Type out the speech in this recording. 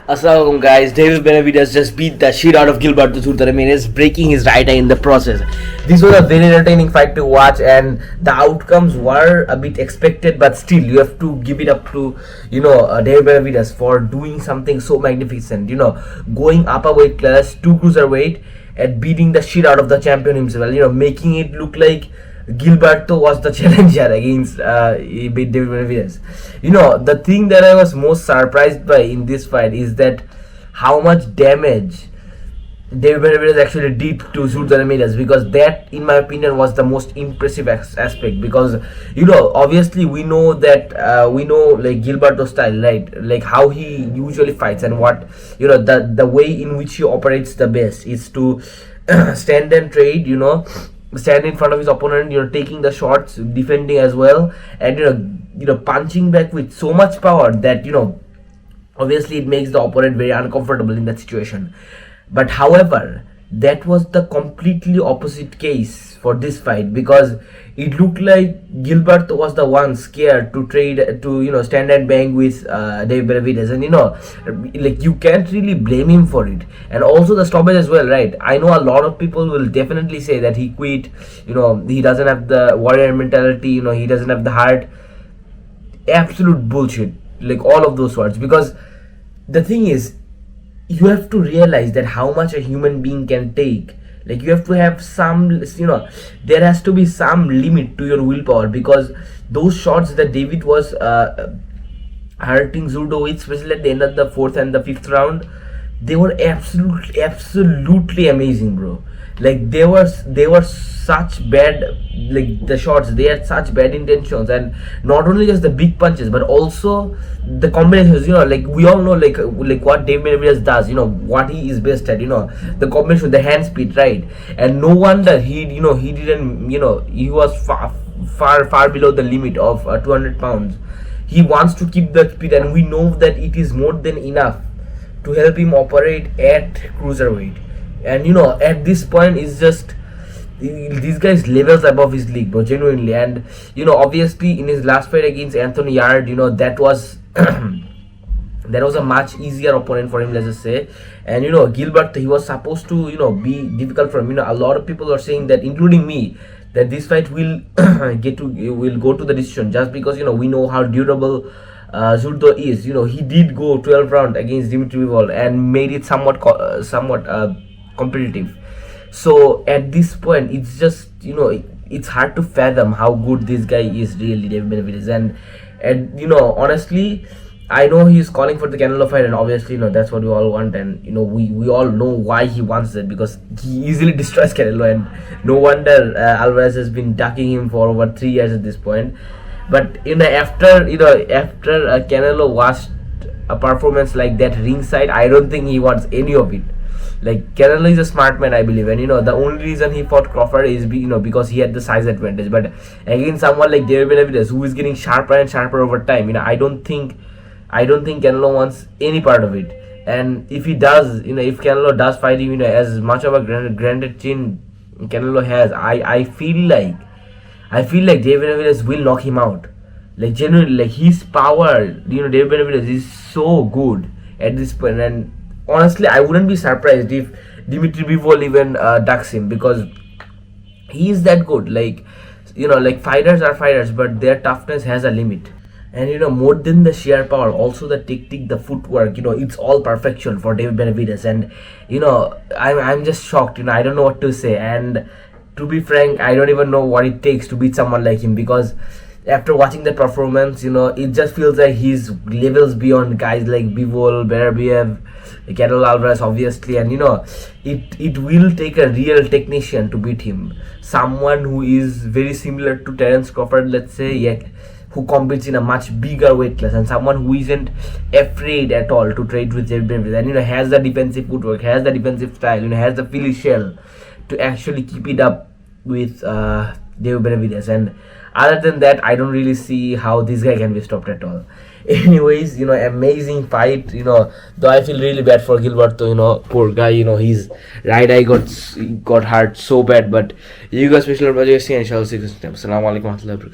Assalamualaikum guys, David Benavidez just beat the shit out of Gilberto Ramirez, breaking his right eye in the process. This was a very entertaining fight to watch, and the outcomes were a bit expected, but still you have to give it up to David Benavidez for doing something so magnificent. Going up a weight class, 2 cruiserweight, and beating the shit out of the champion himself. Making it look like Gilberto was the challenger against David Benavidez. The thing that I was most surprised by in this fight is that how much damage David Benavidez actually did to Ramirez, because that, in my opinion, was the most impressive aspect. Because obviously we know that like Gilberto style, right? Like how he usually fights, and what the way in which he operates the best is to stand and trade. Stand in front of his opponent, taking the shots, defending as well, and punching back with so much power that obviously it makes the opponent very uncomfortable in that situation. But however, that was the completely opposite case for this fight, because it looked like Gilberto was the one scared to trade, to stand and bang with David Benavidez, and like you can't really blame him for it. And also the stoppage as well, right? I know a lot of people will definitely say that he quit, he doesn't have the warrior mentality, he doesn't have the heart. Absolute bullshit, like all of those words. Because the thing is, you have to realize that how much a human being can take. Like you have to have some, there has to be some limit to your willpower, because those shots that David was hurting Zurdo with, especially at the end of the 4th and the 5th round, they were absolutely amazing, bro. Like they were such bad, like the shots, they had such bad intentions, and not only just the big punches, but also the combinations. Like we all know, like what Dave Benavidez does, what he is best at, the combination, the hand speed, right? And no wonder he didn't, he was far below the limit of 200 pounds. He wants to keep that speed, and we know that it is more than enough to help him operate at cruiserweight. And at this point, it's just these guys levels above his league, bro, genuinely. And obviously in his last fight against Anthony Yard, that was that was a much easier opponent for him, let's just say. And Gilbert, he was supposed to be difficult for him. A lot of people are saying that, including me, that this fight will will go to the decision, just because we know how durable Zurdo is. He did go 12 rounds against Dimitri Bivol and made it somewhat competitive. So at this point, it's just it's hard to fathom how good this guy is, really, David Benavidez. And honestly, I know he's calling for the Canelo fight, and obviously that's what we all want, and we all know why he wants it, because he easily destroys Canelo, and no wonder Alvarez has been ducking him for over 3 years at this point. But after Canelo watched a performance like that ringside, I don't think he wants any of it. Like Canelo is a smart man, I believe, and the only reason he fought Crawford is because he had the size advantage. But against someone like David Benavidez, who is getting sharper and sharper over time, I don't think Canelo wants any part of it. And if he does, if Canelo does fight him, as much of a granted chin Canelo has, I feel like David Benavidez will knock him out. Like genuinely, like his power, David Benavidez is so good at this point. And honestly, I wouldn't be surprised if Dimitri Bivol even ducks him, because he is that good. Like like fighters are fighters, but their toughness has a limit. And more than the sheer power, also the technique, the footwork, it's all perfection for David Benavidez. And I'm just shocked. I don't know what to say. And to be frank, I don't even know what it takes to beat someone like him, because after watching that performance, it just feels like he's levels beyond guys like Bivol, Benavidez, Canelo, Alvarez, obviously. And it will take a real technician to beat him. Someone who is very similar to Terence Crawford, let's say, yet who competes in a much bigger weight class, and someone who isn't afraid at all to trade with David Benavidez, and has the defensive footwork, has the defensive style, has the Philly shell to actually keep it up with David Benavidez. And other than that, I don't really see how this guy can be stopped at all. Anyways, amazing fight. Though I feel really bad for Gilberto, poor guy. His right eye got hurt so bad. But you guys, special advice, and shall see you next time. Assalamu alaikum.